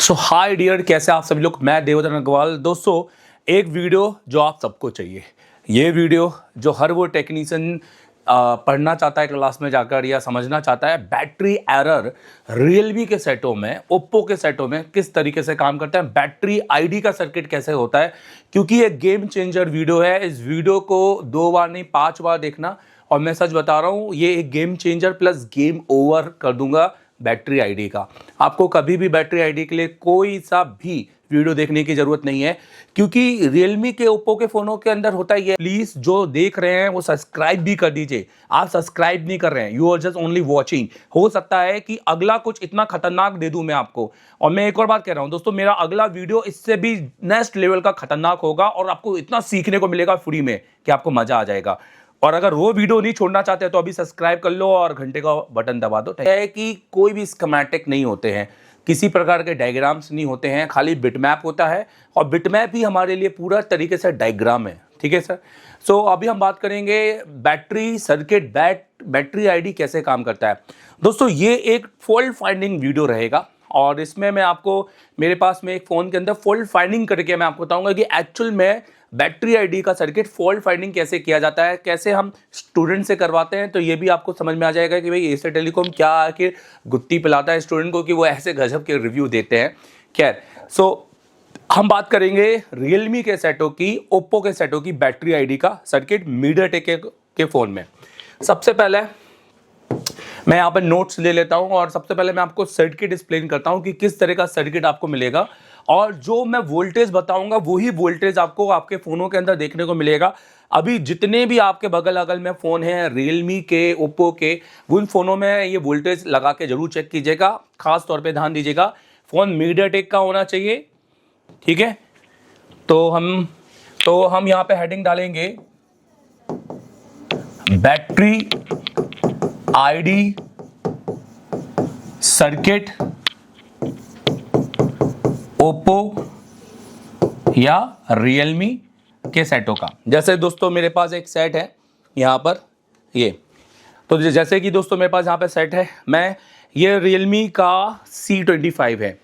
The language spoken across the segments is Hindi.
सो हाय डियर, कैसे आप सभी लोग। मैं देवदत्त अग्रवाल। दोस्तों, एक वीडियो जो आप सबको चाहिए, ये वीडियो जो हर वो टेक्नीशियन पढ़ना चाहता है क्लास में जाकर या समझना चाहता है, बैटरी एरर रियलमी के सेटों में, ओप्पो के सेटों में किस तरीके से काम करता है, बैटरी आईडी का सर्किट कैसे होता है। क्योंकि ये गेम चेंजर वीडियो है। इस वीडियो को 2 बार नहीं 5 बार देखना। और मैं सच बता रहा हूँ, ये एक game changer plus game over कर दूंगा बैटरी आईडी का। आपको कभी भी बैटरी आईडी के लिए कोई सा भी वीडियो देखने की जरूरत नहीं है, क्योंकि रियलमी के ओप्पो के फोनों के अंदर होता ही है। प्लीज जो देख रहे हैं वो सब्सक्राइब भी कर दीजिए। आप सब्सक्राइब नहीं कर रहे हैं, you are just only watching. हो सकता है कि अगला कुछ इतना खतरनाक दे दूं मैं आपको। और मैं एक और बात कह रहा हूं दोस्तों, मेरा अगला वीडियो इससे भी नेक्स्ट लेवल का खतरनाक होगा और आपको इतना सीखने को मिलेगा फ्री में कि आपको मजा आ जाएगा। और अगर वो वीडियो नहीं छोड़ना चाहते तो अभी सब्सक्राइब कर लो और घंटे का बटन दबा दो। है कि कोई भी स्कीमेटिक नहीं होते हैं, किसी प्रकार के डायग्राम्स नहीं होते हैं, खाली बिटमैप होता है। और बिटमैप ही हमारे लिए पूरा तरीके से डायग्राम है। ठीक है सर। सो अभी हम बात करेंगे बैटरी सर्किट, बैटरी आईडी कैसे काम करता है। दोस्तों, ये एक फॉल्ट फाइंडिंग वीडियो रहेगा और इसमें मैं आपको, मेरे पास में एक फ़ोन के अंदर फॉल्ट फाइंडिंग करके मैं आपको बताऊंगा कि एक्चुअल में बैटरी आईडी का सर्किट फॉल्ट फाइंडिंग कैसे किया जाता है, कैसे हम स्टूडेंट से करवाते हैं। तो ये भी आपको समझ में आ जाएगा कि भाई एशिया टेलीकॉम क्या आखिर गुत्ती पिलाता है स्टूडेंट को कि वो ऐसे गजब के रिव्यू देते हैं। खैर, सो हम बात करेंगे रियलमी के सेटों की, ओप्पो के सेटों की बैटरी आईडी का सर्किट मीडियाटेक के फ़ोन में। सबसे पहले मैं यहाँ पर नोट्स ले लेता हूँ और सबसे पहले मैं आपको सर्किट एक्सप्लेन करता हूँ कि किस तरह का सर्किट आपको मिलेगा। और जो मैं वोल्टेज बताऊंगा वही वोल्टेज आपको आपके फ़ोनों के अंदर देखने को मिलेगा। अभी जितने भी आपके बगल अगल में फ़ोन हैं रियलमी के, ओप्पो के, उन फ़ोनों में ये वोल्टेज लगा के जरूर चेक कीजिएगा। खास तौर पे ध्यान दीजिएगा, फ़ोन मीडियाटेक का होना चाहिए। ठीक है। तो हम यहाँ पे हेडिंग डालेंगे बैटरी आईडी सर्किट ओप्पो या रियलमी के सेटों का। जैसे दोस्तों मेरे पास एक सेट है यहाँ पर, ये तो जैसे कि दोस्तों मेरे पास यहाँ पे सेट है, मैं ये रियलमी का C25 है।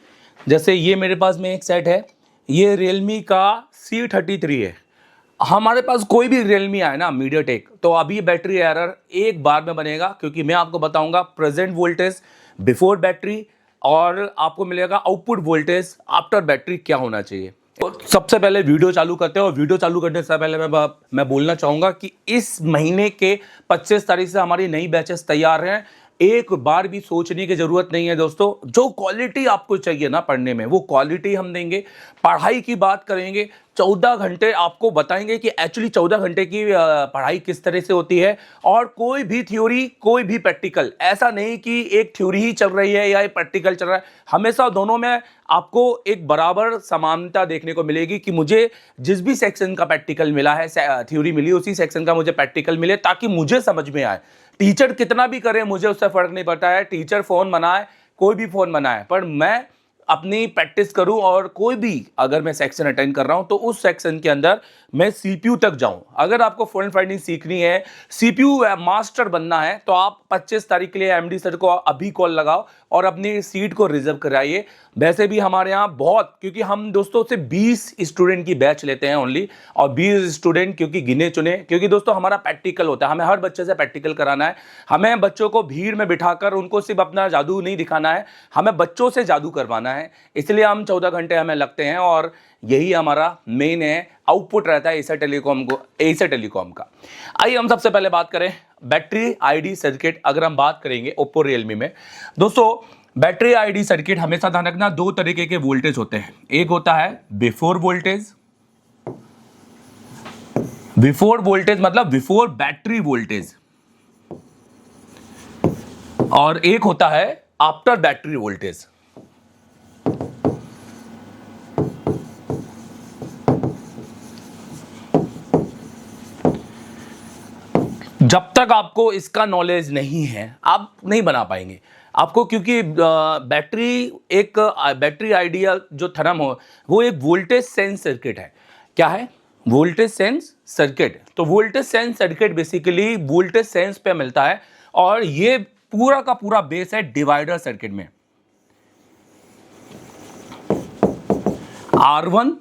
जैसे ये मेरे पास में एक सेट है, ये रियलमी का C33 है। हमारे पास कोई भी रियलमी आए ना मीडियाटेक, तो अभी बैटरी एरर एक बार में बनेगा, क्योंकि मैं आपको बताऊंगा प्रेजेंट वोल्टेज बिफोर बैटरी और आपको मिलेगा आउटपुट वोल्टेज आफ्टर बैटरी क्या होना चाहिए। तो सबसे पहले वीडियो चालू करते हैं। और वीडियो चालू करने से पहले मैं बोलना चाहूँगा कि इस महीने के 25 तारीख से हमारी नई बैचेस तैयार हैं। एक बार भी सोचने की जरूरत नहीं है दोस्तों, जो क्वालिटी आपको चाहिए ना पढ़ने में, वो क्वालिटी हम देंगे। पढ़ाई की बात करेंगे, 14 घंटे आपको बताएंगे कि एक्चुअली 14 घंटे की पढ़ाई किस तरह से होती है। और कोई भी थ्योरी, कोई भी प्रैक्टिकल, ऐसा नहीं कि एक थ्योरी ही चल रही है या एक प्रैक्टिकल चल रहा है। हमेशा दोनों में आपको एक बराबर समानता देखने को मिलेगी कि मुझे जिस भी सेक्शन का प्रैक्टिकल मिला है, थ्योरी मिली, उसी सेक्शन का मुझे प्रैक्टिकल मिले, ताकि मुझे समझ में आए। टीचर कितना भी करे मुझे उससे फर्क नहीं पड़ता है। टीचर फोन बनाए, कोई भी फोन बनाए, पर मैं अपनी प्रैक्टिस करूं और कोई भी अगर मैं सेक्शन अटेंड कर रहा हूं तो उस सेक्शन के अंदर मैं सीपीयू तक जाऊं। अगर आपको फॉल्ट फाइंडिंग सीखनी है, सीपीयू मास्टर बनना है, तो आप 25 तारीख के लिए एमडी सर को अभी कॉल लगाओ और अपनी सीट को रिजर्व कराइए। वैसे भी हमारे यहाँ बहुत, क्योंकि हम दोस्तों से 20 स्टूडेंट की बैच लेते हैं ओनली, और 20 स्टूडेंट क्योंकि गिने चुने, क्योंकि दोस्तों हमारा प्रैक्टिकल होता है, हमें हर बच्चे से प्रैक्टिकल कराना है। हमें बच्चों को भीड़ में बिठाकर उनको सिर्फ अपना जादू नहीं दिखाना है, हमें बच्चों से जादू करवाना है। इसलिए हम 14 घंटे हमें लगते हैं और यही हमारा मेन है, आउटपुट रहता है एशिया टेलीकॉम का। आइए हम सबसे पहले बात करें बैटरी आईडी सर्किट। अगर हम बात करेंगे ओप्पो रियलमी में, दोस्तों बैटरी आईडी सर्किट हमेशा ध्यान रखना, 2 तरीके के वोल्टेज होते हैं। एक होता है बिफोर वोल्टेज, बिफोर वोल्टेज मतलब बिफोर बैटरी वोल्टेज, और एक होता है आफ्टर बैटरी वोल्टेज। जब तक आपको इसका नॉलेज नहीं है आप नहीं बना पाएंगे आपको, क्योंकि बैटरी आइडिया जो थर्म हो वो एक वोल्टेज सेंस सर्किट है। क्या है? Voltage sense circuit. तो voltage sense circuit basically voltage sense पे मिलता है और ये पूरा का पूरा बेस है डिवाइडर सर्किट में। R1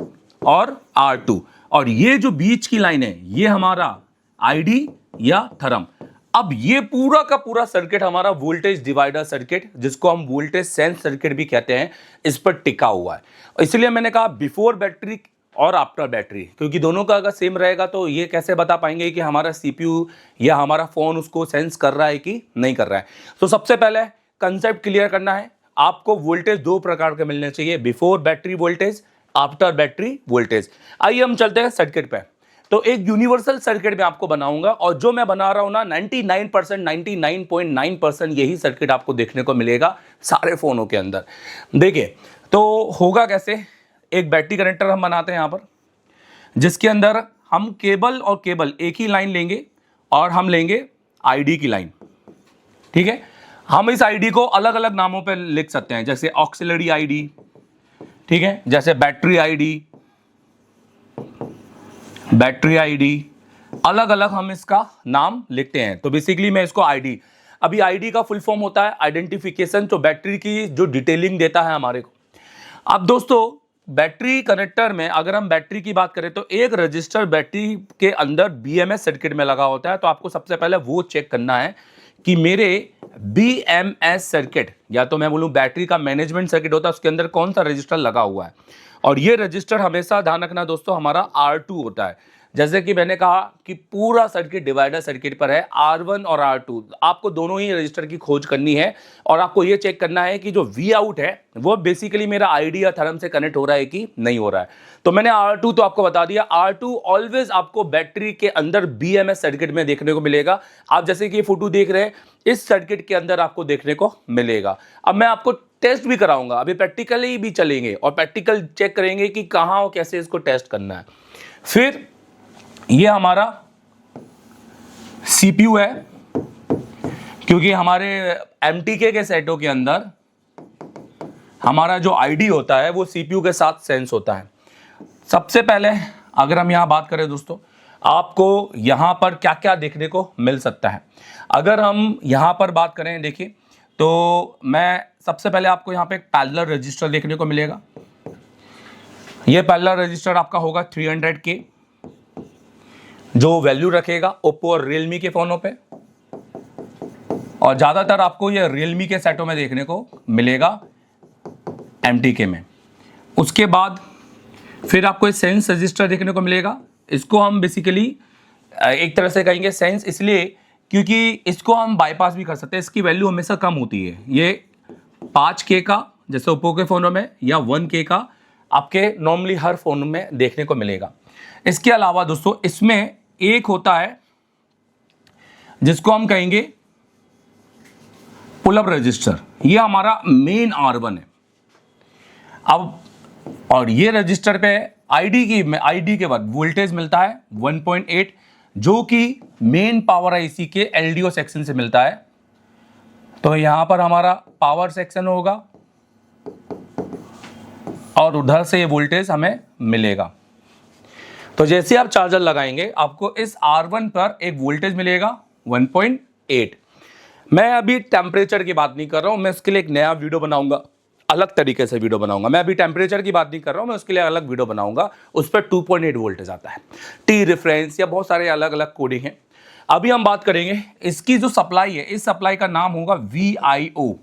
और R2, और ये जो बीच की लाइन है ये हमारा ID या थर्म। अब ये पूरा का पूरा सर्किट हमारा वोल्टेज डिवाइडर सर्किट, जिसको हम वोल्टेज सेंस सर्किट भी कहते हैं, इस पर टिका हुआ है। इसलिए मैंने कहा बिफोर बैटरी और आफ्टर बैटरी, क्योंकि दोनों का अगर सेम रहेगा तो ये कैसे बता पाएंगे कि हमारा CPU या हमारा फोन उसको सेंस कर रहा है कि नहीं कर रहा है। तो सबसे पहले कंसेप्ट क्लियर करना है आपको। वोल्टेज दो प्रकार के मिलने चाहिए, before battery voltage, after battery voltage. आइए हम चलते हैं सर्किट पे। तो एक यूनिवर्सल सर्किट में आपको बनाऊंगा, और जो मैं बना रहा हूं ना 99%, 99.9% यही सर्किट आपको देखने को मिलेगा सारे फोनों के अंदर। देखिए तो होगा कैसे, एक बैटरी कनेक्टर हम बनाते हैं यहां पर, जिसके अंदर हम केबल और केबल एक ही लाइन लेंगे, और हम लेंगे ID की लाइन। ठीक है, हम इस ID को अलग अलग नामों पे लिख सकते हैं, जैसे ऑक्सिलरी ID, ठीक है, जैसे बैटरी ID, अलग अलग हम इसका नाम लिखते हैं। तो बेसिकली मैं इसको ID, अभी ID का फुल फॉर्म होता है आइडेंटिफिकेशन, तो बैटरी की जो डिटेलिंग देता है हमारे को। अब दोस्तों बैटरी कनेक्टर में अगर हम बैटरी की बात करें तो एक रजिस्टर बैटरी के अंदर BMS सर्किट में लगा होता है। तो आपको सबसे पहले वो चेक करना है कि मेरे BMS सर्किट, या तो मैं बोलूं बैटरी का मैनेजमेंट सर्किट होता है, उसके अंदर कौन सा रजिस्टर लगा हुआ है। और ये रजिस्टर हमेशा ध्यान रखना दोस्तों हमारा R2 होता है। जैसे कि मैंने कहा कि पूरा सर्किट डिवाइडर सर्किट पर है, R1 और R2, आपको दोनों ही रजिस्टर की खोज करनी है, और आपको ये चेक करना है कि जो V आउट है वो बेसिकली मेरा ID या थर्म से कनेक्ट हो रहा है कि नहीं हो रहा है। तो मैंने R2 तो आपको बता दिया। R2 ऑलवेज आपको बैटरी के अंदर BMS सर्किट में देखने को मिलेगा। आप जैसे कि ये फोटो देख रहे हैं, इस सर्किट के अंदर आपको देखने को मिलेगा। अब मैं आपको टेस्ट भी कराऊंगा, अभी प्रैक्टिकली भी चलेंगे और प्रैक्टिकल चेक करेंगे कि कहां और कैसे इसको टेस्ट करना है। फिर ये हमारा CPU है, क्योंकि हमारे MTK के सेटों के अंदर हमारा जो ID होता है वो CPU के साथ सेंस होता है। सबसे पहले अगर हम यहां बात करें दोस्तों, आपको यहां पर क्या क्या देखने को मिल सकता है। अगर हम यहां पर बात करें, देखिए तो मैं सबसे पहले आपको यहां पे एक पैरेलल रजिस्टर देखने को मिलेगा। ये पैरेलल रजिस्टर आपका होगा 300K, जो वैल्यू रखेगा ओप्पो और रियलमी के फोनों पे, और ज्यादातर आपको ये रियलमी के सेटों में देखने को मिलेगा MTK में। उसके बाद फिर आपको एक सेंस रजिस्टर देखने को मिलेगा। इसको हम बेसिकली एक तरह से कहेंगे सेंस, इसलिए क्योंकि इसको हम बाईपास भी कर सकते हैं, इसकी वैल्यू हमेशा कम होती है। ये 5K का जैसे ओप्पो के फोनों में, या 1K का आपके नॉर्मली हर फोन में देखने को मिलेगा। इसके अलावा दोस्तों इसमें एक होता है जिसको हम कहेंगे पुल अप रजिस्टर, ये हमारा मेन R1 है। अब और ये रजिस्टर पे ID के बाद वोल्टेज मिलता है 1.8, जो कि मेन पावर IC के LDO सेक्शन से मिलता है। तो यहां पर हमारा पावर सेक्शन होगा, और उधर से ये वोल्टेज हमें मिलेगा। तो जैसे आप चार्जर लगाएंगे आपको इस R1 पर एक वोल्टेज मिलेगा 1.8। मैं अभी टेम्परेचर की बात नहीं कर रहा हूं, मैं उसके लिए एक नया वीडियो बनाऊंगा, अलग तरीके से वीडियो बनाऊंगा। मैं अभी टेम्परेचर की बात नहीं कर रहा हूं, मैं उसके लिए अलग वीडियो बनाऊंगा। उस पर 2.8 वोल्टेज आता है, T रेफरेंस या बहुत सारे अलग अलग कोडिंग है। अभी हम बात करेंगे इसकी जो सप्लाई है, इस सप्लाई का नाम होगा VIO।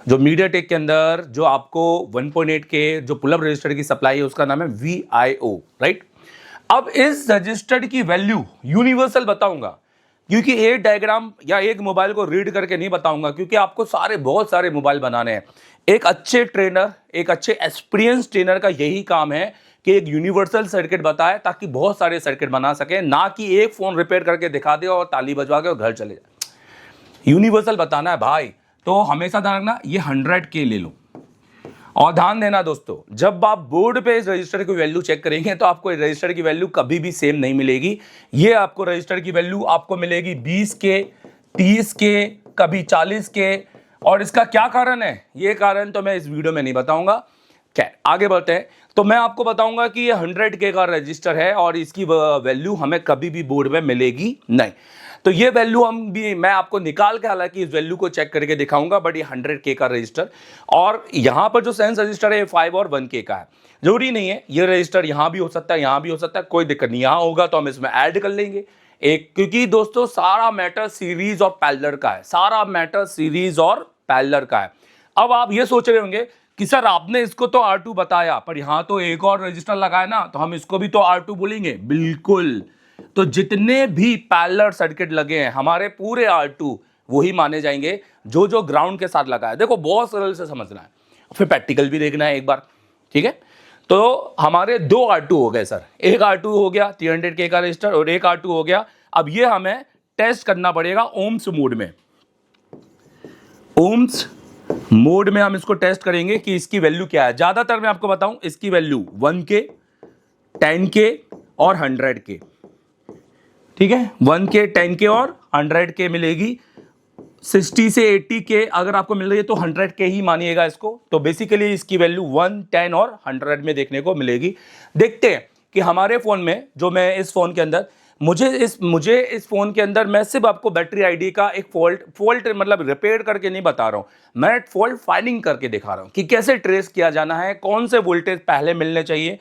जो मीडियाटेक के अंदर जो आपको 1.8 के जो पुल अप रजिस्टर की सप्लाई है उसका नाम है VIO, राइट। अब इस रजिस्टर की वैल्यू यूनिवर्सल बताऊंगा, क्योंकि एक डायग्राम या एक मोबाइल को रीड करके नहीं बताऊंगा, क्योंकि आपको बहुत सारे मोबाइल बनाने हैं। एक अच्छे ट्रेनर, एक अच्छे एक्सपीरियंस ट्रेनर का यही काम है कि एक यूनिवर्सल सर्किट बताए, ताकि बहुत सारे सर्किट बना सके, ना कि एक फोन रिपेयर करके दिखा दे और ताली बजवा के और घर चले जाए। यूनिवर्सल बताना है भाई। तो हमेशा ध्यान रखना, ये 100K ले लो। और ध्यान देना दोस्तों, जब आप बोर्ड पे इस रजिस्टर की वैल्यू चेक करेंगे तो आपको इस रजिस्टर की वैल्यू कभी भी सेम नहीं मिलेगी। ये आपको रजिस्टर की वैल्यू आपको मिलेगी 20K, 30K, कभी 40K। और इसका क्या कारण है, ये कारण तो मैं इस वीडियो में नहीं बताऊंगा। क्या आगे बढ़ते हैं, तो मैं आपको बताऊंगा कि ये 100K का रजिस्टर है और इसकी वैल्यू हमें कभी भी बोर्ड में मिलेगी नहीं। तो ये वैल्यू मैं आपको निकाल के हालांकि इस वैल्यू को चेक करके दिखाऊंगा, बट ये 100K का रजिस्टर, और यहां पर जो सेंस रजिस्टर है 5 और 1K का है। जरूरी नहीं है ये रजिस्टर यहां भी हो सकता है, यहां भी हो सकता है, कोई दिक्कत नहीं। यहां होगा तो हम इसमें ऐड कर लेंगे एक, क्योंकि दोस्तों सारा मैटर सीरीज और पैरेलल का है, सारा मैटर सीरीज और पैरेलल का है। अब आप ये सोच रहे होंगे कि सर आपने इसको तो R2 बताया, पर यहां तो एक और रजिस्टर लगाया ना, तो हम इसको भी तो R2 बोलेंगे। बिल्कुल, तो जितने भी पैरेलल सर्किट लगे हैं हमारे पूरे R2 वही माने जाएंगे जो जो ग्राउंड के साथ लगा है। देखो बहुत सरल से समझना है, फिर प्रैक्टिकल भी देखना है एक बार, ठीक है। तो हमारे 2 R2 हो गए सर, एक R2 हो गया 300K का रजिस्टर और एक R2 हो गया। अब ये हमें टेस्ट करना पड़ेगा ओम्स मोड में। ओम्स मोड में हम इसको टेस्ट करेंगे कि इसकी वैल्यू क्या है। ज्यादातर मैं आपको बताऊं इसकी वैल्यू 1K, 10K और 100K, ठीक है। 1K, 10K और 100K मिलेगी। 60 से 80K अगर आपको मिल रही है तो 100K ही मानिएगा इसको। तो बेसिकली इसकी वैल्यू 1, 10 और 100 में देखने को मिलेगी। देखते हैं कि हमारे फोन में, जो मैं इस फोन के अंदर, मुझे इस फोन के अंदर मैं सिर्फ आपको बैटरी आईडी का एक फॉल्ट मतलब रिपेयर करके नहीं बता रहा हूं, मैं फॉल्ट फाइंडिंग करके दिखा रहा हूं कि कैसे ट्रेस किया जाना है, कौन से वोल्टेज पहले मिलने चाहिए।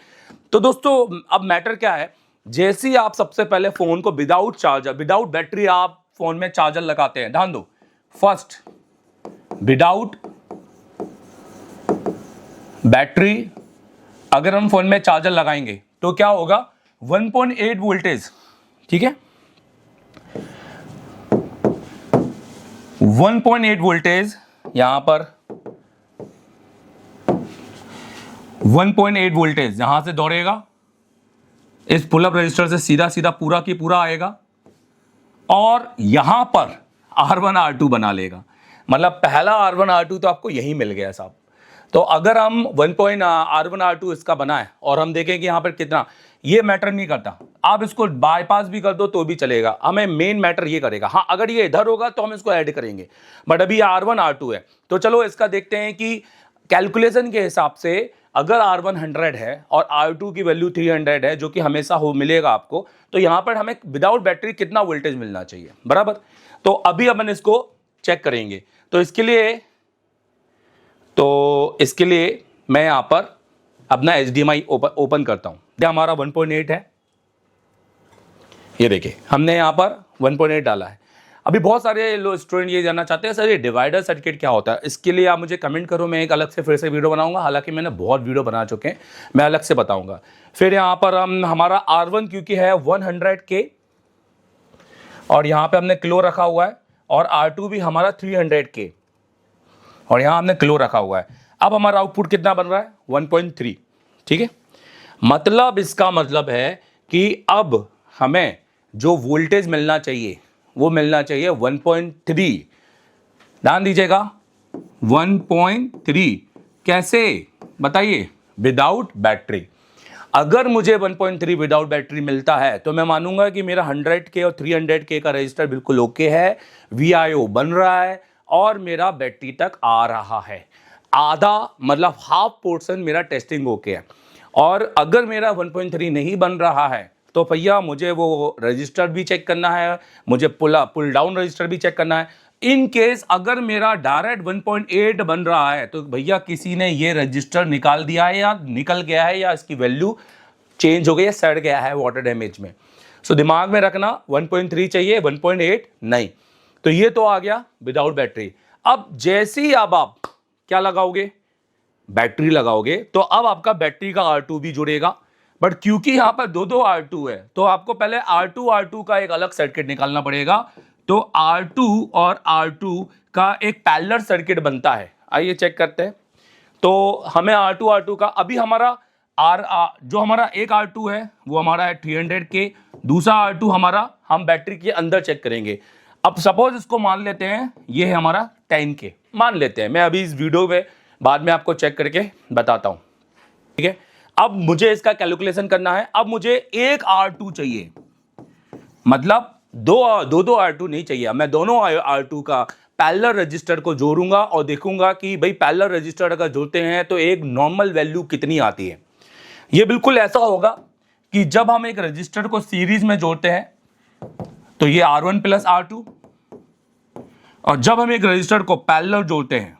तो दोस्तों अब मैटर क्या है, जैसे ही आप सबसे पहले फोन को विदाउट चार्जर, विदाउट बैटरी आप फोन में चार्जर लगाते हैं, ध्यान दो, फर्स्ट विदाउट बैटरी अगर हम फोन में चार्जर लगाएंगे तो क्या होगा, 1.8 वोल्टेज, ठीक है, 1.8 वोल्टेज यहां पर, 1.8 वोल्टेज यहां से दौड़ेगा, इस पुल अप रजिस्टर से सीधा सीधा पूरा की पूरा आएगा और यहां पर R1 R2 बना लेगा। मतलब पहला R1 R2 तो आपको यही मिल गया साहब। तो अगर हम R1 R2 इसका बना है और हम देखें कि यहां पर कितना, ये मैटर नहीं करता, आप इसको बाईपास भी कर दो तो भी चलेगा, हमें मेन मैटर ये करेगा। हाँ अगर ये इधर होगा तो हम इसको ऐड करेंगे, बट अभी R1 R2 है। तो चलो इसका देखते हैं कि कैलकुलेशन के हिसाब से अगर R1 100 है और R2 की वैल्यू 300 है, जो कि हमेशा हो मिलेगा आपको, तो यहां पर हमें विदाउट बैटरी कितना वोल्टेज मिलना चाहिए, बराबर। तो अभी अपन इसको चेक करेंगे। तो इसके लिए मैं यहां पर अपना HDMI ओपन करता हूं। ये हमारा 1.8 है, ये देखिए हमने यहां पर 1.8 डाला है। अभी बहुत सारे लोग स्टूडेंट ये जानना चाहते हैं सर ये डिवाइडर सर्किट क्या होता है। इसके लिए आप मुझे कमेंट करो, मैं एक अलग से फिर से वीडियो बनाऊंगा, हालांकि मैंने बहुत वीडियो बना चुके हैं, मैं अलग से बताऊंगा। फिर यहाँ पर हम हमारा R1 क्योंकि है 100K और यहाँ पे हमने किलो रखा हुआ है, और R2 भी हमारा 300K और यहाँ हमने किलो रखा हुआ है। अब हमारा आउटपुट कितना बन रहा है, 1.3, ठीक है। मतलब इसका मतलब है कि अब हमें जो वोल्टेज मिलना चाहिए वो मिलना चाहिए 1.3। ध्यान दीजिएगा 1.3 कैसे बताइए, विदाउट बैटरी। अगर मुझे 1.3 विदाउट बैटरी मिलता है तो मैं मानूंगा कि मेरा 100K और 300K का रजिस्टर बिल्कुल ओके है, VIO बन रहा है और मेरा बैटरी तक आ रहा है। आधा मतलब हाफ पोर्शन मेरा टेस्टिंग ओके है। और अगर मेरा 1.3 नहीं बन रहा है तो भैया मुझे वो रजिस्टर भी चेक करना है, मुझे पुल डाउन रजिस्टर भी चेक करना है। इन केस अगर मेरा डायरेक्ट 1.8 बन रहा है तो भैया किसी ने ये रजिस्टर निकाल दिया है या निकल गया है या इसकी वैल्यू चेंज हो गई है, सड़ गया है वाटर डैमेज में। सो दिमाग में रखना 1.3 चाहिए, 1.8 नहीं। तो ये तो आ गया विदाउट बैटरी। अब जैसे ही अब आप क्या लगाओगे, बैटरी लगाओगे, तो अब आपका बैटरी का R2 भी जुड़ेगा। बट क्योंकि यहां पर दो R2 है तो आपको पहले R2 का एक अलग सर्किट निकालना पड़ेगा। तो R2 और R2 का एक पैरेलल सर्किट बनता है, आइए चेक करते हैं। तो हमें R2 का अभी हमारा जो हमारा एक R2 है वो हमारा है 300K, दूसरा R2 हमारा हम बैटरी के अंदर चेक करेंगे। अब सपोज इसको मान लेते हैं ये है हमारा 10K मान लेते हैं, मैं अभी इस वीडियो में बाद में आपको चेक करके बताता हूं, ठीक है। अब मुझे इसका कैलकुलेशन करना है। अब मुझे एक R2 चाहिए, मतलब दो R2 नहीं चाहिए। मैं दोनों R2 का पैरेलल रजिस्टर को जोड़ूंगा और देखूंगा कि भाई पैरेलल रजिस्टर अगर जोड़ते हैं तो एक नॉर्मल वैल्यू कितनी आती है। ये बिल्कुल ऐसा होगा कि जब हम एक रजिस्टर को सीरीज में जोड़ते हैं तो ये R1 प्लस R2, और जब हम एक रजिस्टर को पैरेलल जोड़ते हैं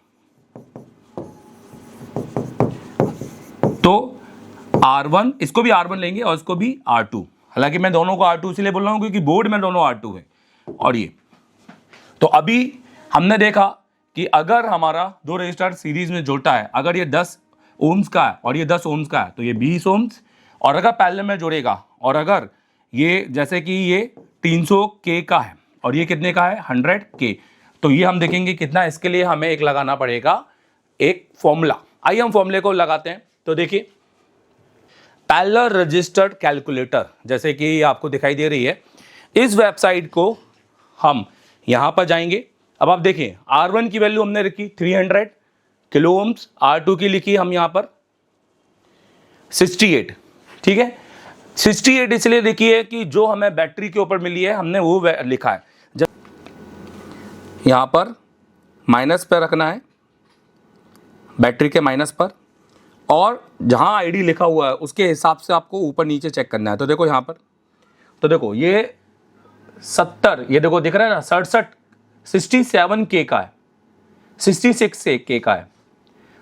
तो R1, इसको भी R1 लेंगे और इसको भी R2। हालांकि मैं दोनों को R2 इसलिए बोल रहा हूं क्योंकि बोर्ड में दोनों R2 है। और ये तो अभी हमने देखा कि अगर हमारा दो रजिस्टर सीरीज में जुड़ता है, अगर ये 10 ओम्स का है और ये 10 ओम्स का है तो ये 20 ओम्स, और अगर पैरेलल में जुड़ेगा और अगर ये जैसे कि ये 300K का है और ये कितने का है 100K, तो ये हम देखेंगे कितना। इसके लिए हमें एक लगाना पड़ेगा एक फॉर्मूला। आइए हम फॉर्मूले को लगाते हैं। तो देखिए पैरेलल रजिस्टर्ड कैलकुलेटर जैसे कि आपको दिखाई दे रही है, इस वेबसाइट को हम यहां पर जाएंगे। अब आप देखिए R1 की वैल्यू हमने रखी 300 किलो ओम्स, R2 की लिखी हम यहां पर 68। ठीक है, 68 इसलिए लिखी है कि जो हमें बैटरी के ऊपर मिली है हमने वो लिखा है। जब यहां पर माइनस पर रखना है, बैटरी के माइनस पर, और जहां आईडी लिखा हुआ है उसके हिसाब से आपको ऊपर नीचे चेक करना है। तो देखो यहां पर, तो देखो ये 70, ये देखो दिख रहा है ना 67K का है, 66K का है,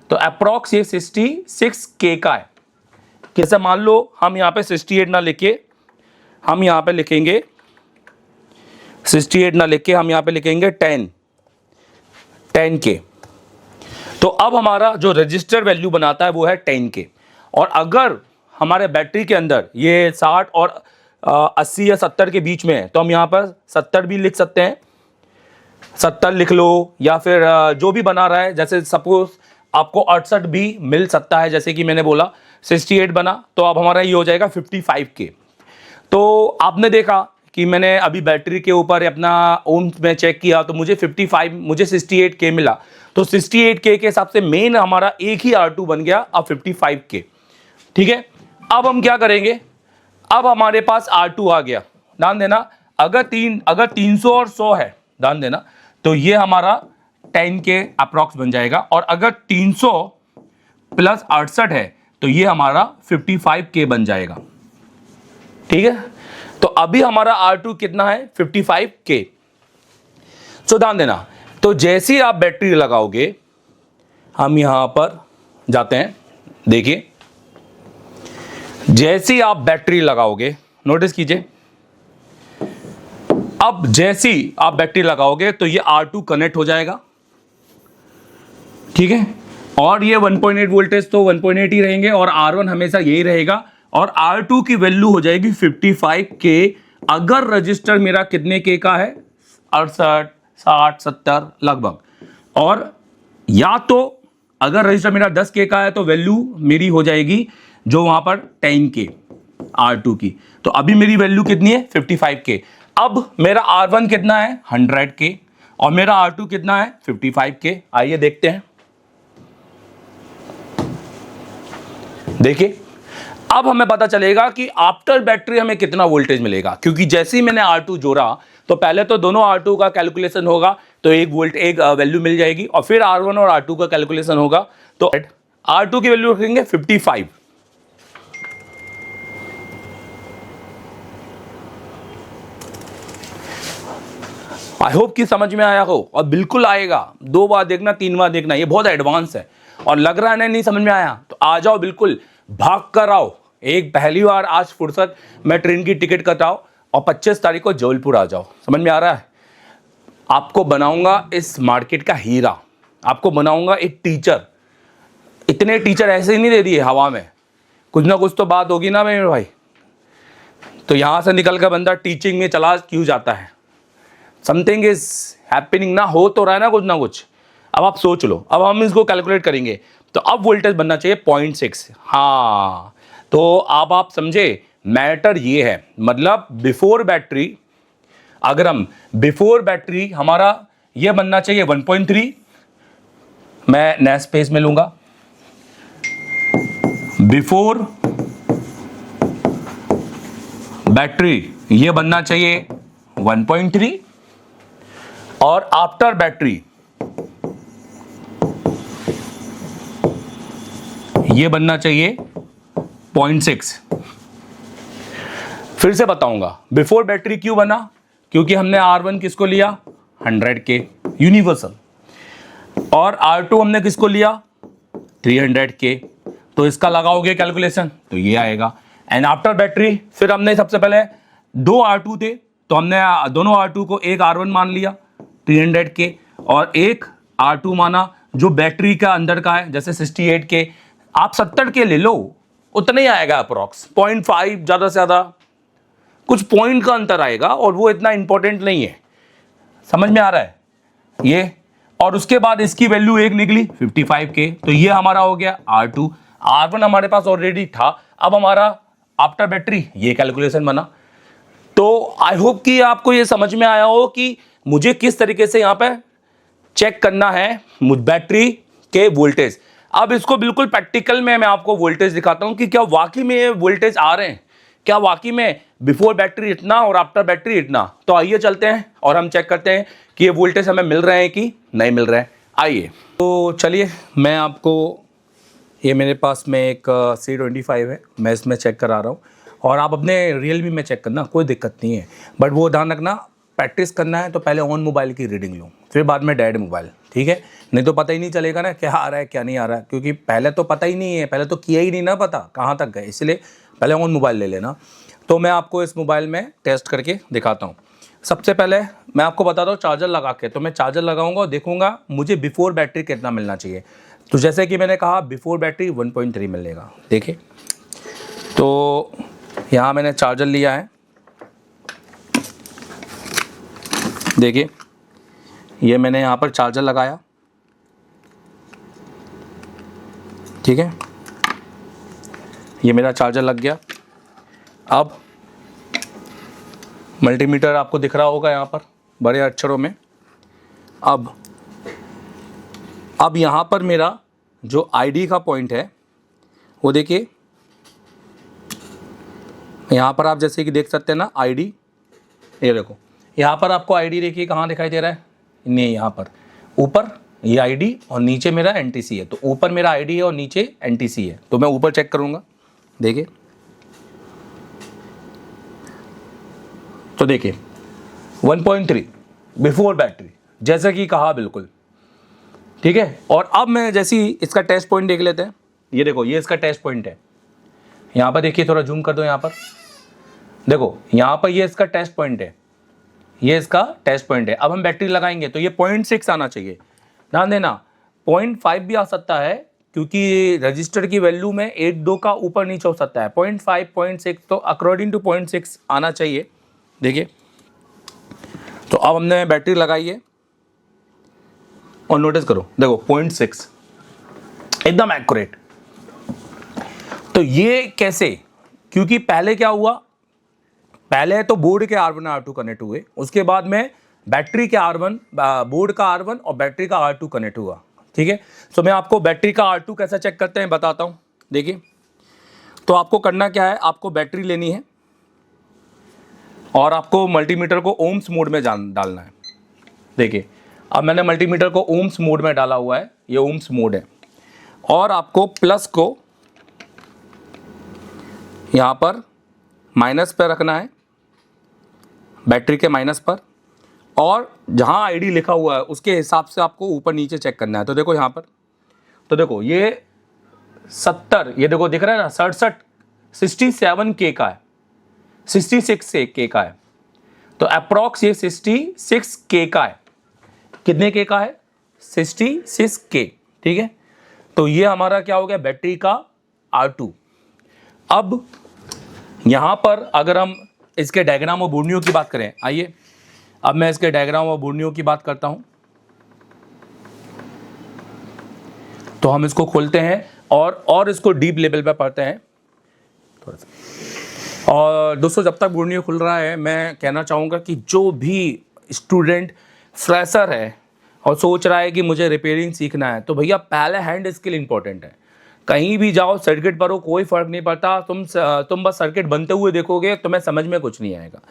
तो अप्रॉक्स ये 66K का है। कैसे मान लो हम यहाँ पे 68 ना लिखे, हम यहाँ पे लिखेंगे 68 ना लिखे, हम यहाँ पे लिखेंगे 10K। तो अब हमारा जो रजिस्टर वैल्यू बनाता है वो है 10K। और अगर हमारे बैटरी के अंदर ये 60 और 80 या 70 के बीच में है तो हम यहाँ पर 70 भी लिख सकते हैं, 70 लिख लो, या फिर जो भी बना रहा है, जैसे सपोज आपको 68 भी मिल सकता है, जैसे कि मैंने बोला 68 बना, तो अब हमारा ये हो जाएगा 55K। तो आपने देखा कि मैंने अभी बैटरी के ऊपर अपना ओम्स में चेक किया तो मुझे 68K मिला। तो 68K के हिसाब से मेन हमारा एक ही R2 बन गया, अब 55K। ठीक है, अब हम क्या करेंगे, अब हमारे पास R2 आ गया। ध्यान देना, अगर 300 और 100 है, ध्यान देना, तो ये हमारा 10K अप्रॉक्स बन जाएगा। और अगर 300 प्लस 68 है तो ये हमारा 55K बन जाएगा। ठीक है, तो अभी हमारा R2 कितना है 55K। सो ध्यान देना, तो जैसे ही आप बैटरी लगाओगे, हम यहां पर जाते हैं, देखिए जैसे ही आप बैटरी लगाओगे, नोटिस कीजिए, अब जैसे ही आप बैटरी लगाओगे तो ये R2 कनेक्ट हो जाएगा। ठीक है, और ये 1.8 वोल्टेज तो 1.8 ही रहेंगे और R1 हमेशा यही रहेगा, और R2 की वैल्यू हो जाएगी 55K। अगर रजिस्टर मेरा कितने K का है, 68, 60, 70 लगभग, और या तो अगर रजिस्टर मेरा 10K का है तो वैल्यू मेरी हो जाएगी जो वहां पर 10K R2 की। तो अभी मेरी वैल्यू कितनी है 55K। अब मेरा R1 कितना है 100K और मेरा R2 कितना है 55K। आइए देखते हैं, देखिए अब हमें पता चलेगा कि आफ्टर बैटरी हमें कितना वोल्टेज मिलेगा, क्योंकि जैसे ही मैंने R2 जोड़ा तो पहले तो दोनों R2 का कैलकुलेशन होगा, तो एक वैल्यू मिल जाएगी, और फिर R1 और R2 का कैलकुलेशन होगा, तो R2 की वैल्यू रखेंगे 55। आई होप कि समझ में आया हो, और बिल्कुल आएगा, 2 बार देखना 3 बार देखना, ये बहुत एडवांस है। और लग रहा है नहीं समझ में आया तो आ जाओ, बिल्कुल भाग कर आओ, एक पहली बार आज फुर्सत में ट्रेन की टिकट कटाओ और 25 तारीख को जबलपुर आ जाओ। समझ में आ रहा है, आपको बनाऊंगा इस मार्केट का हीरा, आपको बनाऊंगा एक टीचर। इतने टीचर ऐसे ही नहीं दे दिए हवा में, कुछ ना कुछ तो बात होगी ना मेरे भाई। तो यहां से निकल कर बंदा टीचिंग में चला क्यों जाता है, समथिंग इज हैपनिंग ना, हो तो रहा है ना कुछ ना कुछ। अब आप सोच लो, अब हम इसको कैलकुलेट करेंगे, तो अब वोल्टेज बनना चाहिए 0.6। हाँ, तो अब आप समझे, मैटर ये है, मतलब बिफोर बैटरी, अगर हम बिफोर बैटरी हमारा ये बनना चाहिए 1.3, मैं नया स्पेस में लूंगा, बिफोर बैटरी ये बनना चाहिए 1.3, और आफ्टर बैटरी ये बनना चाहिए 0.6। फिर से बताऊंगा, बिफोर बैटरी क्यों बना, क्योंकि हमने R1 किसको लिया 100K यूनिवर्सल, और R2 हमने किसको लिया 300K। तो इसका लगाओगे कैलकुलेशन तो ये आएगा। एंड आफ्टर बैटरी फिर हमने सबसे पहले 2 R2 थे, तो हमने दोनों R2 को एक R1 मान लिया 300K और एक R2 माना जो बैटरी का अंदर का है, जैसे 68K। आप 70K ले लो, उतना ही आएगा अप्रॉक्स, 0.5 ज़्यादा से ज़्यादा कुछ पॉइंट का अंतर आएगा, और वो इतना इंपॉर्टेंट नहीं है। समझ में आ रहा है ये। और उसके बाद इसकी वैल्यू एक निकली 55K, तो ये हमारा हो गया R2। R1 हमारे पास ऑलरेडी था, अब हमारा आफ्टर बैटरी ये कैलकुलेशन बना। तो आई होप कि आपको ये समझ में आया हो कि मुझे किस तरीके से यहाँ पे चेक करना है बैटरी के वोल्टेज। अब इसको बिल्कुल प्रैक्टिकल में मैं आपको वोल्टेज दिखाता हूँ कि क्या वाकई में ये वोल्टेज आ रहे हैं, क्या वाकई में बिफोर बैटरी इतना और आफ्टर बैटरी इतना। तो आइए चलते हैं और हम चेक करते हैं कि ये वोल्टेज हमें मिल रहे हैं कि नहीं मिल रहे हैं। आइए तो चलिए, मैं आपको ये मेरे पास में एक C25 है, मैं इसमें चेक करा रहा हूँ, और आप अपने रियलमी में चेक करना, कोई दिक्कत नहीं है। बट वो ध्यान रखना, प्रैक्टिस करना है तो पहले ऑन मोबाइल की रीडिंग लो, फिर बाद में डेड मोबाइल, ठीक है। नहीं तो पता ही नहीं चलेगा ना क्या आ रहा है क्या नहीं आ रहा है, क्योंकि पहले तो पता ही नहीं है, पहले तो किया ही नहीं ना पता कहाँ तक गए, इसलिए पहले ऑन मोबाइल ले लेना। तो मैं आपको इस मोबाइल में टेस्ट करके दिखाता हूँ। सबसे पहले मैं आपको बताता हूँ चार्जर लगा के, तो मैं चार्जर लगाऊंगा और देखूंगा मुझे बिफोर बैटरी कितना मिलना चाहिए। तो जैसे कि मैंने कहा बिफोर बैटरी 1.3 मिलेगा। देखिए, तो यहाँ मैंने चार्जर लिया है, देखिए ये मैंने यहाँ पर चार्जर लगाया, ठीक है, ये मेरा चार्जर लग गया। अब मल्टीमीटर आपको दिख रहा होगा यहाँ पर बड़े अक्षरों में। अब यहाँ पर मेरा जो आईडी का पॉइंट है वो देखिए, यहाँ पर आप जैसे कि देख सकते हैं ना आईडी, ये देखो यहाँ पर आपको आईडी देखिए कहाँ दिखाई दे रहा है, नहीं यहाँ पर ऊपर ये आईडी और नीचे मेरा एनटीसी है। तो ऊपर मेरा आईडी है और नीचे एनटीसी है, तो मैं ऊपर चेक करूँगा। देखिए, तो देखिए 1.3 बिफोर बैटरी, जैसा कि कहा बिल्कुल, ठीक है। और अब मैं जैसे ही इसका टेस्ट पॉइंट देख लेते हैं, ये देखो ये इसका टेस्ट पॉइंट है। यहाँ पर देखिए, थोड़ा जूम कर दो, यहाँ पर देखो, यहाँ पर ये इसका टेस्ट पॉइंट है, ये इसका टेस्ट पॉइंट है। अब हम बैटरी लगाएंगे तो ये 0.6 आना चाहिए, ध्यान देना। 0.5 भी आ सकता है, क्योंकि रजिस्टर की वैल्यू में 1-2 का ऊपर नीचे हो सकता है। 0.5 0.6, तो अकॉर्डिंग टू 0.6 आना चाहिए। देखिए, तो अब हमने बैटरी लगाई है और नोटिस करो, देखो 0.6 एकदम एक्यूरेट। तो ये कैसे, क्योंकि पहले क्या हुआ, पहले तो बोर्ड के R1 R2 कनेक्ट हुए, उसके बाद में बैटरी के R1, बोर्ड का R1 और बैटरी का R2 कनेक्ट हुआ, ठीक है। तो मैं आपको बैटरी का R2 कैसे चेक करते हैं बताता हूँ। देखिए, तो आपको करना क्या है, आपको बैटरी लेनी है और आपको मल्टीमीटर को ओम्स मोड में डालना है। देखिए, अब मैंने मल्टीमीटर को ओम्स मोड में डाला हुआ है, ये ओम्स मोड है, और आपको प्लस को यहाँ पर माइनस पर रखना है, बैटरी के माइनस पर, और जहाँ आईडी लिखा हुआ है उसके हिसाब से आपको ऊपर नीचे चेक करना है। तो देखो यहाँ पर, तो देखो ये 70, ये देखो दिख रहा है ना 67K का है, 66K का है, तो अप्रॉक्स ये 66K का है। कितने K का है, 66K, ठीक है। तो ये हमारा क्या हो गया, बैटरी का R2। अब यहाँ पर अगर हम इसके डायग्राम और बोर्नियो की बात करें, आइए अब मैं इसके डायग्राम और बोर्नियो की बात करता हूँ। तो हम इसको खोलते हैं और इसको डीप लेवल पे पढ़ते हैं थोड़ा सा। और दोस्तों, जब तक बोर्नियो खुल रहा है, मैं कहना चाहूँगा कि जो भी स्टूडेंट फ्रेशर है और सोच रहा है कि मुझे रिपेयरिंग सीखना है, तो भैया पहले हैंड स्किल इंपॉर्टेंट है। कहीं भी जाओ, सर्किट पर हो, कोई फ़र्क नहीं पड़ता, तुम बस सर्किट बनते हुए देखोगे, तुम्हें समझ में कुछ नहीं आएगा।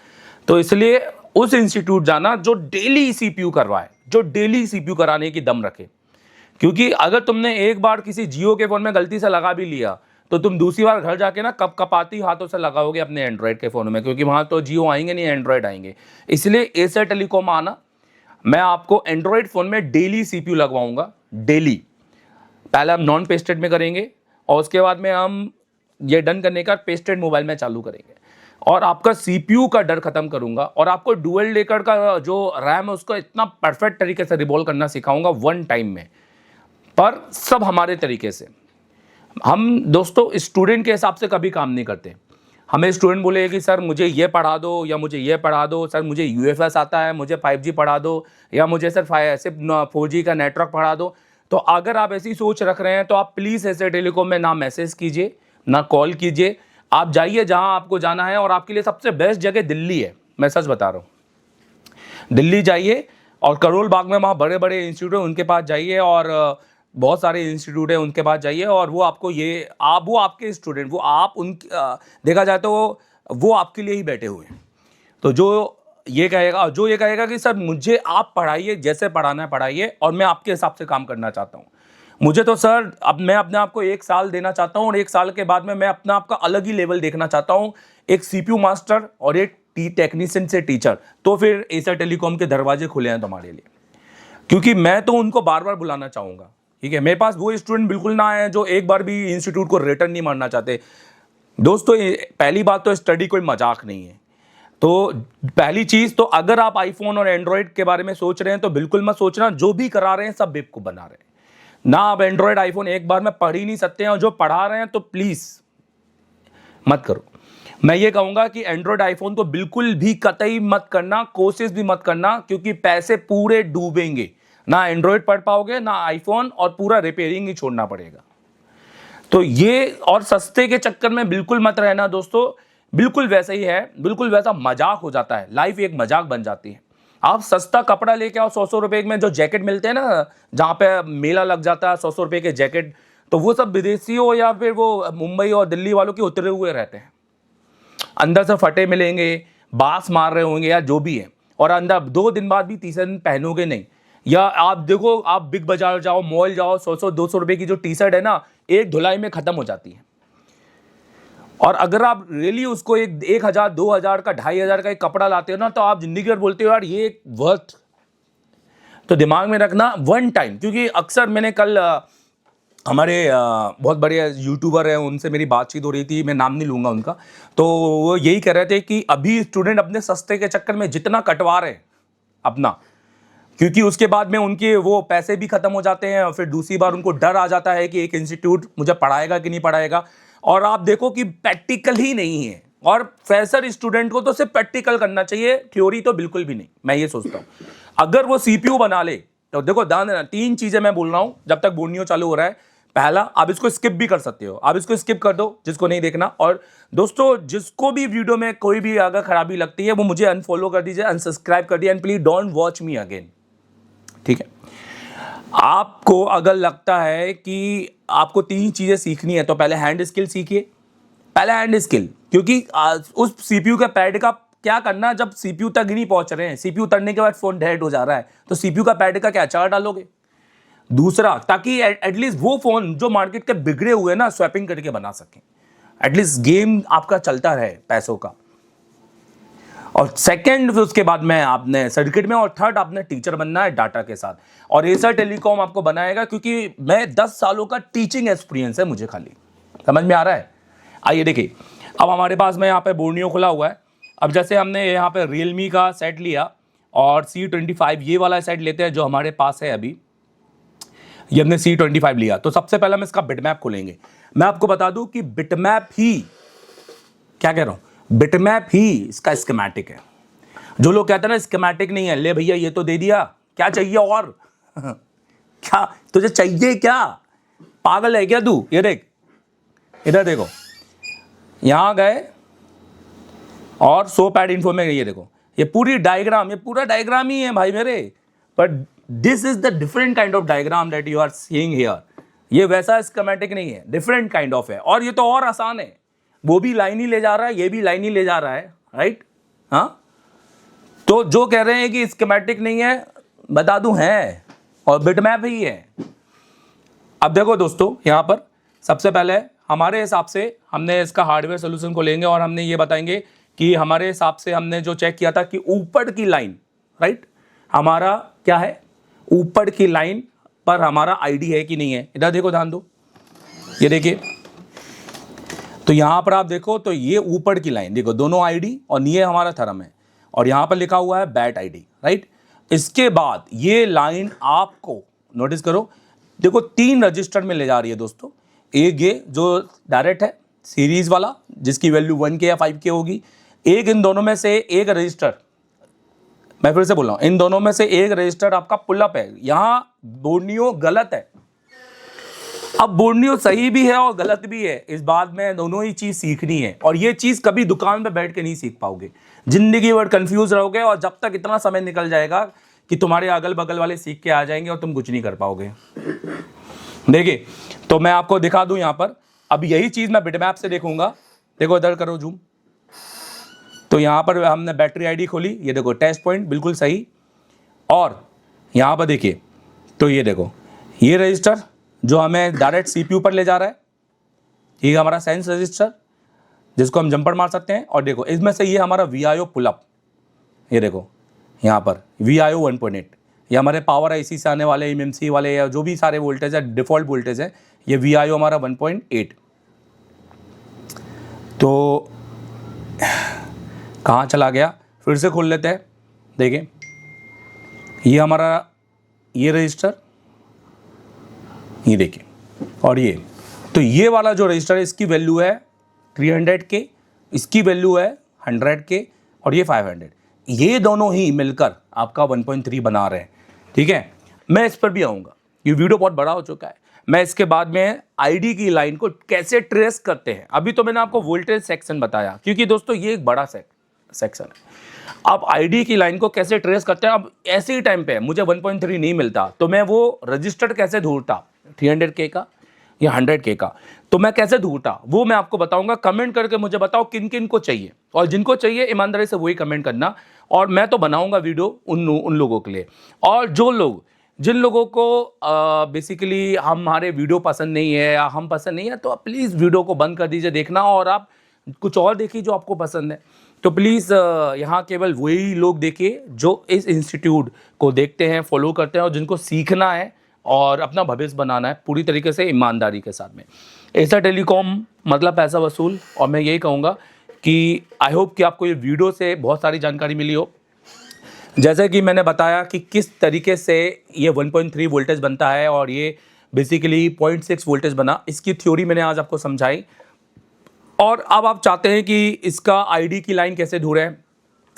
तो इसलिए उस इंस्टीट्यूट जाना जो डेली CPU करवाए, जो डेली CPU कराने की दम रखे। क्योंकि अगर तुमने एक बार किसी जियो के फ़ोन में गलती से लगा भी लिया, तो तुम दूसरी बार घर जाके ना कप कपाती हाथों से लगाओगे अपने एंड्रॉयड के फ़ोन में, क्योंकि वहाँ तो जियो आएंगे नहीं, एंड्रॉयड आएंगे। इसलिए एसर टेलीकॉम आना, मैं आपको एंड्रॉयड फ़ोन में डेली CPU लगवाऊंगा, डेली। पहले हम नॉन पेस्टेड में करेंगे और उसके बाद में हम ये डन करने का पेस्टेड मोबाइल में चालू करेंगे, और आपका CPU का डर खत्म करूंगा, और आपको डुअल लेकर का जो रैम है उसको इतना परफेक्ट तरीके से रिवॉल्व करना सिखाऊंगा 1 टाइम में, पर सब हमारे तरीके से। हम दोस्तों स्टूडेंट के हिसाब से कभी काम नहीं करते। हमें स्टूडेंट बोले कि सर मुझे ये पढ़ा दो या मुझे ये पढ़ा दो, सर मुझे UFS आता है, मुझे 5G पढ़ा दो, या मुझे सर सिर्फ 4G का नेटवर्क पढ़ा दो। तो अगर आप ऐसी सोच रख रहे हैं तो आप प्लीज़ एसर टेलीकॉम में ना मैसेज कीजिए, ना कॉल कीजिए, आप जाइए जहां आपको जाना है। और आपके लिए सबसे बेस्ट जगह दिल्ली है, मैं सच बता रहा हूं। दिल्ली जाइए और करोल बाग में वहाँ बड़े बड़े इंस्टीट्यूट हैं, उनके पास जाइए, और बहुत सारे इंस्टीट्यूट हैं उनके पास जाइए, और वो आपको वो आपके स्टूडेंट, वो आप उन देखा जाए तो वो आपके लिए ही बैठे हुए हैं। तो जो ये कहेगा कि सर मुझे आप पढ़ाइए, जैसे पढ़ाना है पढ़ाइए, और मैं आपके हिसाब से काम करना चाहता हूँ। मुझे तो सर अब मैं अपने आप को 1 साल देना चाहता हूँ, और 1 साल के बाद में मैं अपना आपका अलग ही लेवल देखना चाहता हूँ, एक CPU मास्टर और एक टेक्नीशियन से टीचर। तो फिर एसर टेलीकॉम के दरवाजे खुले हैं तुम्हारे लिए, क्योंकि मैं तो उनको बार बार बुलाना चाहूँगा। ठीक है, मेरे पास वो स्टूडेंट बिल्कुल ना आए जो एक बार भी इंस्टीट्यूट को रिटर्न नहीं मारना चाहते। दोस्तों पहली बात तो स्टडी कोई मजाक नहीं है। तो पहली चीज़ तो अगर आप आईफोन और एंड्रॉयड के बारे में सोच रहे हैं तो बिल्कुल मत सोचना, जो भी करा रहे हैं सब बेवकूफ़ बना रहे हैं ना। आप एंड्रॉयड आईफोन एक बार में पढ़ ही नहीं सकते हैं, और जो पढ़ा रहे हैं तो प्लीज़ मत करो। मैं ये कहूँगा कि एंड्रॉयड आईफोन तो बिल्कुल भी कतई मत करना, कोशिश भी मत करना, क्योंकि पैसे पूरे डूबेंगे। ना एंड्रॉयड पढ़ पाओगे ना आईफोन, और पूरा रिपेयरिंग ही छोड़ना पड़ेगा। तो ये, और सस्ते के चक्कर में बिल्कुल मत रहना दोस्तों, बिल्कुल वैसा ही है, बिल्कुल वैसा मजाक हो जाता है, लाइफ एक मजाक बन जाती है। आप सस्ता कपड़ा लेके आओ, 100 रुपए में जो जैकेट मिलते हैं ना, जहाँ पे मेला लग जाता है, 100 रुपए के जैकेट, तो वो सब विदेशियों या फिर वो मुंबई और दिल्ली वालों के उतरे हुए रहते हैं। अंदर से फटे मिलेंगे, बास मार रहे होंगे या जो भी है, और अंदर 2 दिन बाद भी तीसरे दिन पहनोगे नहीं। या आप देखो, आप बिग बाजार जाओ, मॉल जाओ, 100-200 रुपए की जो टी-शर्ट है ना, एक धुलाई में खत्म हो जाती है। और अगर आप रियली उसको 1,000, 2,000 का, 2,500 का एक कपड़ा लाते हो ना, तो आप जिंदगी भर बोलते हो यार ये वर्थ। तो दिमाग में रखना 1 टाइम, क्योंकि अक्सर मैंने कल हमारे बहुत बड़े यूट्यूबर हैं, उनसे मेरी बातचीत हो रही थी, मैं नाम नहीं लूँगा उनका, तो वो यही कह रहे थे कि अभी स्टूडेंट अपने सस्ते के चक्कर में जितना कटवा रहे हैं अपना, क्योंकि उसके बाद में उनके वो पैसे भी खत्म हो जाते हैं, और फिर दूसरी बार उनको डर आ जाता है कि एक इंस्टीट्यूट मुझे पढ़ाएगा कि नहीं पढ़ाएगा। और आप देखो कि प्रैक्टिकल ही नहीं है, और फ्रेशर स्टूडेंट को तो सिर्फ प्रैक्टिकल करना चाहिए, थ्योरी तो बिल्कुल भी नहीं। मैं ये सोचता हूँ अगर वो CPU बना ले तो देखो, ध्यान देना, 3 चीजें मैं बोल रहा हूँ जब तक बोर्नियो चालू हो रहा है। पहला, आप इसको स्किप भी कर सकते हो, आप इसको स्किप कर दो जिसको नहीं देखना। और दोस्तों जिसको भी वीडियो में कोई भी अगर खराबी लगती है वो मुझे अनफॉलो कर दीजिए, अनसब्सक्राइब कर दिए, and please don't watch me again. ठीक है, आपको अगर लगता है कि आपको 3 चीजें सीखनी है तो पहले हैंड स्किल सीखिए, पहले हैंड स्किल, क्योंकि उस CPU के पैड का क्या करना जब CPU तक ही नहीं पहुंच रहे हैं, CPU उतरने के बाद फोन डेड हो जा रहा है, तो CPU का पैड का क्या चार्ज डालोगे। दूसरा, ताकि एटलीस्ट वो फोन जो मार्केट के बिगड़े हुए ना स्वैपिंग करके बना सकें, एटलीस्ट गेम आपका चलता रहे पैसों का। और सेकंड, उसके बाद में आपने सर्किट में, और थर्ड आपने टीचर बनना है डाटा के साथ, और एसर टेलीकॉम आपको बनाएगा, क्योंकि मैं 10 सालों का टीचिंग एक्सपीरियंस है मुझे, खाली समझ में आ रहा है। आइए देखिए, अब हमारे पास में यहाँ पे बोर्नियो खुला हुआ है। अब जैसे हमने यहाँ पे रियलमी का सेट लिया और C25 ये वाला सेट लेते हैं जो हमारे पास है अभी, ये हमने C25 लिया, तो सबसे पहले हम इसका बिटमैप खोलेंगे। मैं आपको बता दूं कि बिटमैप ही, क्या कह रहा हूं, बिटमैप ही इसका स्कीमेटिक है। जो लोग कहते हैं ना स्कीमेटिक नहीं है, ले भैया ये तो दे दिया, क्या चाहिए और क्या तुझे चाहिए, क्या पागल है क्या तू। ये देख, इधर देखो, यहां गए और 100 पैड इन्फो में, ये देखो, ये पूरी डायग्राम, ये पूरा डायग्राम ही है भाई मेरे, but this is the different kind of diagram that you are seeing here. ये वैसा स्कीमेटिक नहीं है, डिफरेंट काइंड ऑफ है, और ये तो और आसान है, वो भी लाइन ही ले जा रहा है, ये भी लाइन ही ले जा रहा है, राइट। हाँ, तो जो कह रहे हैं कि स्कीमेटिक नहीं है, बता दूं है, और बिटमैप ही है। अब देखो दोस्तों, यहां पर सबसे पहले हमारे हिसाब से हमने इसका हार्डवेयर सोल्यूशन को लेंगे और हमने ये बताएंगे कि हमारे हिसाब से हमने जो चेक किया था कि ऊपर की लाइन, राइट, हमारा क्या है, ऊपर की लाइन पर हमारा आईडी है कि नहीं है। इधर देखो, ध्यान दो, ये देखिए, तो यहां पर आप देखो तो ये ऊपर की लाइन देखो, दोनों आईडी और ये हमारा थर्म है और यहां पर लिखा हुआ है बैट आईडी, राइट। इसके बाद ये लाइन आपको नोटिस करो, देखो 3 रजिस्टर में ले जा रही है दोस्तों। एक ये जो डायरेक्ट है सीरीज वाला जिसकी वैल्यू 1K या 5K होगी, एक इन दोनों में से एक रजिस्टर, मैं फिर से बोल रहा हूं, इन दोनों में से एक रजिस्टर आपका पुलअप है। यहां बोर्नियो गलत है। अब बोर्नियो सही भी है और गलत भी है, इस बात में दोनों ही चीज सीखनी है और ये चीज कभी दुकान पे बैठ के नहीं सीख पाओगे, जिंदगी भर कंफ्यूज रहोगे और जब तक इतना समय निकल जाएगा कि तुम्हारे अगल बगल वाले सीख के आ जाएंगे और तुम कुछ नहीं कर पाओगे। देखिए, तो मैं आपको दिखा दूं यहां पर, अब यही चीज मैं बिटमैप से देखूंगा। देखो इधर करो जूम, तो यहां पर हमने बैटरी आईडी खोली, ये देखो टेस्ट पॉइंट बिल्कुल सही, और यहां पर देखिए तो ये देखो ये रजिस्टर जो हमें डायरेक्ट सीपीयू पर ले जा रहा है, ये हमारा सेंस रजिस्टर जिसको हम जंपर मार सकते हैं। और देखो इसमें से ये हमारा VIO पुलअप, ये देखो यहाँ पर VIO 1.8, ये हमारे पावर आईसी से आने वाले MMC वाले या जो भी सारे वोल्टेज है, डिफॉल्ट वोल्टेज है, ये VIO हमारा 1.8। तो कहाँ चला गया, फिर से खोल लेते हैं। देखें ये हमारा ये रजिस्टर, ये देखिए, और ये तो ये वाला जो रजिस्टर है इसकी वैल्यू है 300K, इसकी वैल्यू है 100K और ये 500। ये दोनों ही मिलकर आपका 1.3 बना रहे हैं, ठीक है। मैं इस पर भी आऊँगा, ये वीडियो बहुत बड़ा हो चुका है। मैं इसके बाद में आईडी की लाइन को कैसे ट्रेस करते हैं, अभी तो मैंने आपको वोल्टेज सेक्शन बताया क्योंकि दोस्तों ये एक बड़ा सेक्शन है। अब आईडी की लाइन को कैसे ट्रेस करते हैं, अब ऐसे ही टाइम पे मुझे 1.3 नहीं मिलता तो मैं वो रजिस्टर कैसे ढूंढता, 300K का या 100K का, तो मैं कैसे ढूंढता वो मैं आपको बताऊंगा। कमेंट करके मुझे बताओ किन किन को चाहिए, और जिनको चाहिए ईमानदारी से वही कमेंट करना, और मैं तो बनाऊंगा वीडियो उन लोगों के लिए। और जिन लोगों को बेसिकली हमारे वीडियो पसंद नहीं है या हम पसंद नहीं है, तो प्लीज़ वीडियो को बंद कर दीजिए देखना और आप कुछ और देखिए जो आपको पसंद है। तो प्लीज़ यहाँ केवल वही लोग देखिए जो इस इंस्टीट्यूट को देखते हैं, फॉलो करते हैं और जिनको सीखना है और अपना भविष्य बनाना है पूरी तरीके से ईमानदारी के साथ में। एसर टेलीकॉम मतलब पैसा वसूल। और मैं यही कहूँगा कि आई होप कि आपको ये वीडियो से बहुत सारी जानकारी मिली हो। जैसे कि मैंने बताया कि किस तरीके से ये 1.3 वोल्टेज बनता है और ये बेसिकली 0.6 वोल्टेज बना, इसकी थ्योरी मैंने आज आपको समझाई। और अब आप चाहते हैं कि इसका आईडी की लाइन कैसे ढूंढें,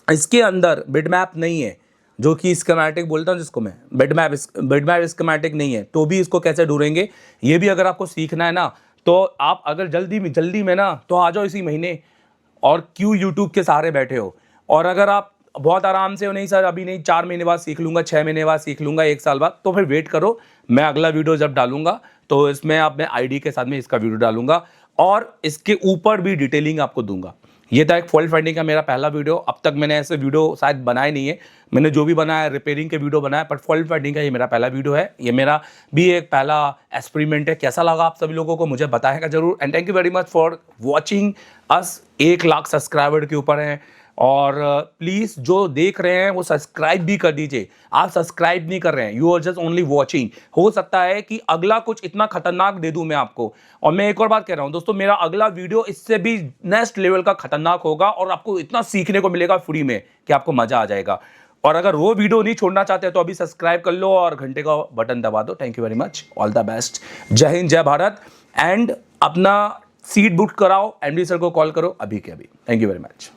इसके अंदर बिटमैप नहीं है जो कि स्कीमेटिक बोलता हूँ जिसको मैं, बिटमैप स्कीमेटिक नहीं है, तो भी इसको कैसे ढूंढेंगे ये भी अगर आपको सीखना है ना, तो आप अगर जल्दी में ना तो आ जाओ इसी महीने। और क्यों यूट्यूब के सहारे बैठे हो, और अगर आप बहुत आराम से हो, नहीं सर अभी नहीं, 4 महीने बाद सीख लूँगा, 6 महीने बाद सीख लूँगा, 1 साल बाद, तो फिर वेट करो। मैं अगला वीडियो जब डालूंगा तो इसमें आप मैं आईडी के साथ में इसका वीडियो डालूंगा और इसके ऊपर भी डिटेलिंग आपको दूंगा। ये था एक फॉल्ट फाइंडिंग का मेरा पहला वीडियो। अब तक मैंने ऐसे वीडियो शायद बनाए नहीं है, मैंने जो भी बनाया रिपेयरिंग के वीडियो बनाया, पर फॉल्ट फाइंडिंग का ये मेरा पहला वीडियो है। ये मेरा भी एक पहला एक्सपेरिमेंट है। कैसा लगा आप सभी लोगों को मुझे बताएगा जरूर। And thank you very much for watching us. 1 lakh subscriber के ऊपर हैं और प्लीज़ जो देख रहे हैं वो सब्सक्राइब भी कर दीजिए। आप सब्सक्राइब नहीं कर रहे हैं, you are just only watching. हो सकता है कि अगला कुछ इतना खतरनाक दे दूं मैं आपको। और मैं एक और बात कह रहा हूं दोस्तों, मेरा अगला वीडियो इससे भी नेक्स्ट लेवल का खतरनाक होगा और आपको इतना सीखने को मिलेगा फ्री में कि आपको मजा आ जाएगा। और अगर वो वीडियो नहीं छोड़ना चाहते तो अभी सब्सक्राइब कर लो और घंटे का बटन दबा दो। Thank you very much, all the best, जय हिंद जय भारत। एंड अपना सीट बुक कराओ, एमडी सर को कॉल करो अभी के अभी। Thank you very much.